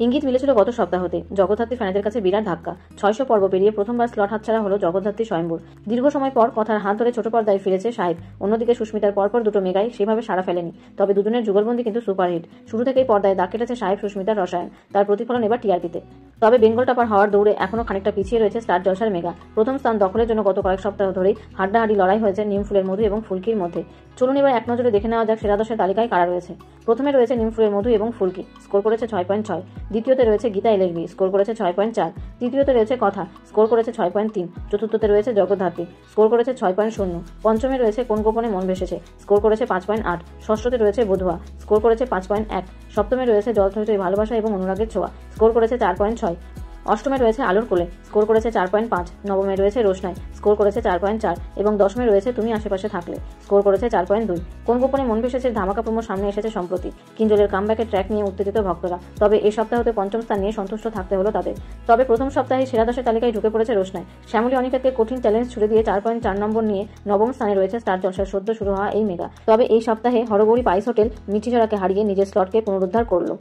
ইঙ্গিত মিলেছিল গত সপ্তাহতে। জগদ্ধাত্রী ফ্যানেদের কাছে বিরাট ধাক্কা। 600 পর্ব পেরিয়ে প্রথমবার স্লট হাতছাড়া হলো জগদ্ধাত্রী স্বয়ম্বর। দীর্ঘ সময় পর কথার হাত ধরে ছোট পর্দায় ফিরেছে সাহেব। অন্যদিকে সুস্মিতার পরপর দুটো মেগাই সেভাবে সাড়া ফেলেনি, তবে দুজনের যুগলবন্দি কিন্তু সুপারহিট। শুরু থেকেই পর্দায় দাগ কেটেছে সাহেব সুস্মিতার রসায়ন, তার প্রতিফলন এবার টিআরপিতে। তবে বেঙ্গল টপার হওয়ার দৌড়ে এখনো খানিকটা পিছিয়ে রয়েছে স্টার জলসার মেগা। প্রথম স্থান দখলের জন্য গত কয়েক সপ্তাহ ধরেই হাড্ডাহাড্ডি লড়াই হয়েছে নিমফুলের মধু এবং ফুলকির মধ্যে। চলুন এবার এক নজরে দেখে নেওয়া যাক সেরা 10-এর তালিকায় কারা রয়েছে। প্রথমে রয়েছে নিমফুলের মধু এবং ফুলকি, স্কোর করেছে 6.6। দ্বিতীয়তে রয়েছে গীতা এলএলবি, স্কোর করেছে 6.4। তৃতীয়তে রয়েছে কথা, স্কোর করেছে 6.3। চতুর্থতে রয়েছে জগদ্ধাত্রী, স্কোর করেছে 6.0। পঞ্চমে রয়েছে কোন গোপনে মন ভেসেছে, স্কোর করেছে 5.8। ষষ্ঠতে রয়েছে বধুয়া, স্কোর করেছে 5.1। সপ্তমে রয়েছে জল থই থই ভালোবাসা এবং অনুরাগের ছোঁয়া, স্কোর করেছে 4.6। অষ্টমে রয়েছে আলোর কোলে, স্কোর করেছে 4.5। নবমে রয়েছে রোশনাই, স্কোর করেছে 4.4 এবং দশমে রয়েছে তুমি আশেপাশে থাকলে, স্কোর করেছে 4.2। কোন গোপনে মন ভেসেছে ধামাকা প্রমো সামনে এসেছে সম্প্রতি। কিঞ্জলের কামব্যাকের ট্র্যাক নিয়ে উত্তেজিত ভক্তরা, তবে এই সপ্তাহতে পঞ্চম স্থান নিয়ে সন্তুষ্ট থাকতে হলো তাদের। তবে প্রথম সপ্তাহে সেরা 10-এর তালিকায় ঢুকে পড়েছে রোশনাই। শ্যামলী অনিকেতকে কঠিন চ্যালেঞ্জ ছুড়ে দিয়ে 4.4 নম্বর নিয়ে নবম স্থানে রয়েছে স্টার জলসার সদ্য শুরু হওয়া এই মেগা। তবে এই সপ্তাহে হরগৌরী পাইস হোটেল মিঠিঝরাকে হারিয়ে নিজের স্লটকে পুনরুদ্ধার করলো।